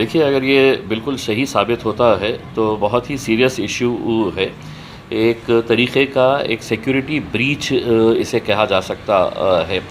देखिए, अगर ये बिल्कुल सही साबित होता है तो बहुत ही सीरियस इशू है। एक तरीक़े का एक सिक्योरिटी ब्रीच इसे कहा जा सकता है।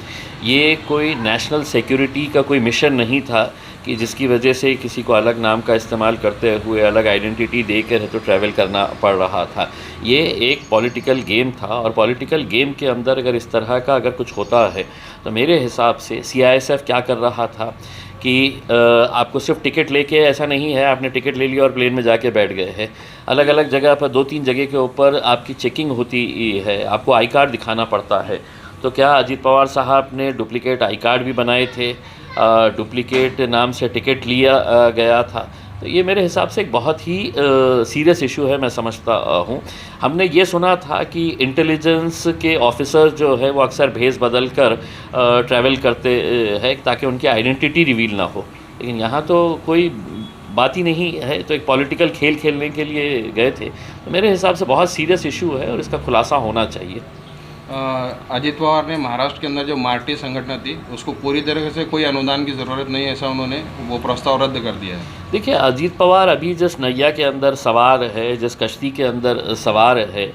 ये कोई नेशनल सिक्योरिटी का कोई मिशन नहीं था कि जिसकी वजह से किसी को अलग नाम का इस्तेमाल करते हुए अलग आइडेंटिटी देकर तो ट्रैवल करना पड़ रहा था। ये एक पॉलिटिकल गेम था और पॉलिटिकल गेम के अंदर अगर इस तरह का अगर कुछ होता है तो मेरे हिसाब से सीआईएसएफ क्या कर रहा था कि आपको सिर्फ टिकट लेके ऐसा नहीं है आपने टिकट ले लिया और प्लेन में जाके बैठ गए हैं। अलग अलग जगह पर 2-3 जगह के ऊपर आपकी चेकिंग होती है, आपको आई कार्ड दिखाना पड़ता है। तो क्या अजीत पवार साहब ने डुप्लिकेट आई कार्ड भी बनाए थे, डुप्लिकेट नाम से टिकट लिया गया था। तो ये मेरे हिसाब से एक बहुत ही सीरियस इशू है, मैं समझता हूँ। हमने ये सुना था कि इंटेलिजेंस के ऑफिसर जो है वो अक्सर भेस बदल कर ट्रैवल करते हैं ताकि उनकी आइडेंटिटी रिवील ना हो, लेकिन यहाँ तो कोई बात ही नहीं है। तो एक पॉलिटिकल खेल खेलने के लिए गए थे। तो मेरे हिसाब से बहुत सीरियस इशू है और इसका खुलासा होना चाहिए। अजीत पवार ने महाराष्ट्र के अंदर जो मार्टी संगठन थी उसको पूरी तरह से कोई अनुदान की ज़रूरत नहीं है, ऐसा उन्होंने वो प्रस्ताव रद्द कर दिया है। देखिए, अजीत पवार अभी जिस नैया के अंदर सवार है, जिस कश्ती के अंदर सवार है,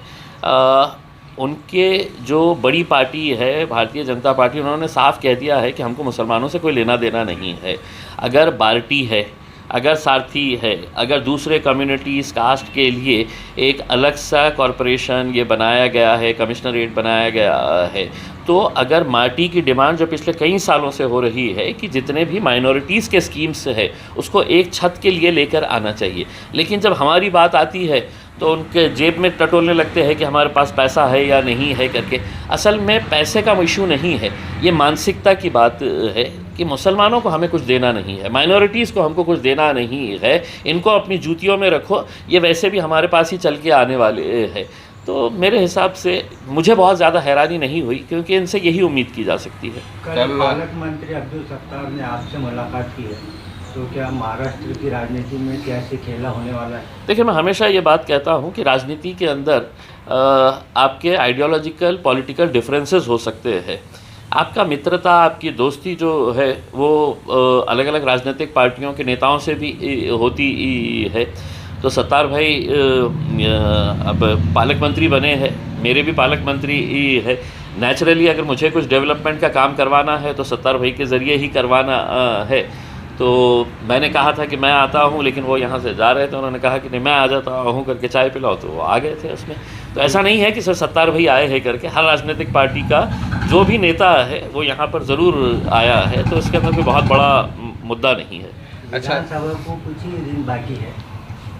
उनके जो बड़ी पार्टी है भारतीय जनता पार्टी, उन्होंने साफ कह दिया है कि हमको मुसलमानों से कोई लेना देना नहीं है। अगर पार्टी है, अगर सारथी है, अगर दूसरे कम्युनिटीज़ कास्ट के लिए एक अलग सा कॉरपोरेशन ये बनाया गया है, कमिश्नरेट बनाया गया है, तो अगर मार्टी की डिमांड जो पिछले कई सालों से हो रही है कि जितने भी माइनॉरिटीज़ के स्कीम्स है उसको एक छत के लिए लेकर आना चाहिए, लेकिन जब हमारी बात आती है तो उनके जेब में टटोलने लगते हैं कि हमारे पास पैसा है या नहीं है करके। असल में पैसे का इशू नहीं है, ये मानसिकता की बात है कि मुसलमानों को हमें कुछ देना नहीं है, माइनॉरिटीज़ को हमको कुछ देना नहीं है, इनको अपनी जूतियों में रखो, ये वैसे भी हमारे पास ही चल के आने वाले हैं। तो मेरे हिसाब से मुझे बहुत ज़्यादा हैरानी नहीं हुई, क्योंकि इनसे यही उम्मीद की जा सकती है। कल पालक मंत्री अब्दुल सत्तार ने आपसे मुलाकात की है, तो क्या महाराष्ट्र की राजनीति में कैसे खेला होने वाला है? देखिए, मैं हमेशा ये बात कहता हूँ कि राजनीति के अंदर आपके आइडियोलॉजिकल पॉलिटिकल डिफरेंसेस हो सकते हैं। आपका मित्रता, आपकी दोस्ती जो है वो अलग अलग राजनीतिक पार्टियों के नेताओं से भी होती है। तो सत्तार भाई अब पालक मंत्री बने हैं, मेरे भी पालक मंत्री है। नेचुरली अगर मुझे कुछ डेवलपमेंट का काम करवाना है तो सत्तार भाई के ज़रिए ही करवाना है। तो मैंने कहा था कि मैं आता हूँ, लेकिन वो यहाँ से जा रहे थे, उन्होंने कहा कि नहीं मैं आ जाता हूँ करके चाय पिलाओ, तो वो आ गए थे उसमें। तो ऐसा नहीं है कि सर सत्तार भाई आए हैं करके, हर राजनीतिक पार्टी का जो भी नेता है वो यहाँ पर ज़रूर आया है, तो इसके अंदर कोई बहुत बड़ा मुद्दा नहीं है। अच्छा, विधानसभा को कुछ ही दिन बाकी है,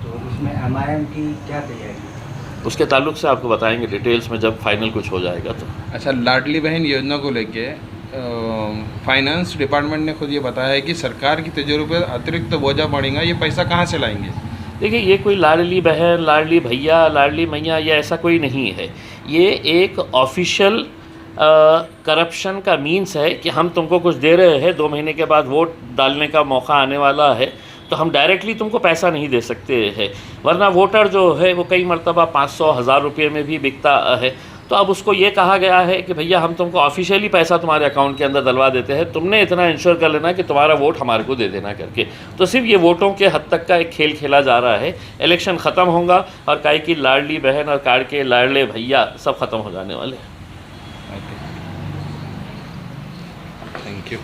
तो उसमें एमआईएम की क्या तैयारी? उसके ताल्लुक से आपको बताएंगे डिटेल्स में जब फाइनल कुछ हो जाएगा। तो अच्छा, लाडली बहन योजना को लेके फाइनेंस डिपार्टमेंट ने खुद ये बताया है कि सरकार की तिजोरी पर अतिरिक्त बोझा पड़ेगा, ये पैसा कहाँ से लाएंगे? देखिए, ये कोई लाडली बहन, लाडली भैया, लाडली मैया ये ऐसा कोई नहीं है। ये एक ऑफिशियल करप्शन का मीन्स है कि हम तुमको कुछ दे रहे हैं, 2 महीने के बाद वोट डालने का मौका आने वाला है, तो हम डायरेक्टली तुमको पैसा नहीं दे सकते हैं, वरना वोटर जो है वो कई मरतबा 500-1000 रुपये में भी बिकता है। तो अब उसको ये कहा गया है कि भैया हम तुमको ऑफिशियली पैसा तुम्हारे अकाउंट के अंदर डलवा देते हैं, तुमने इतना इंश्योर कर लेना कि तुम्हारा वोट हमारे को दे देना करके। तो सिर्फ ये वोटों के हद तक का एक खेल खेला जा रहा है। इलेक्शन ख़त्म होगा और काय की लाडली बहन और कार के लाडले भैया सब ख़त्म हो जाने वाले हैं। Thank you.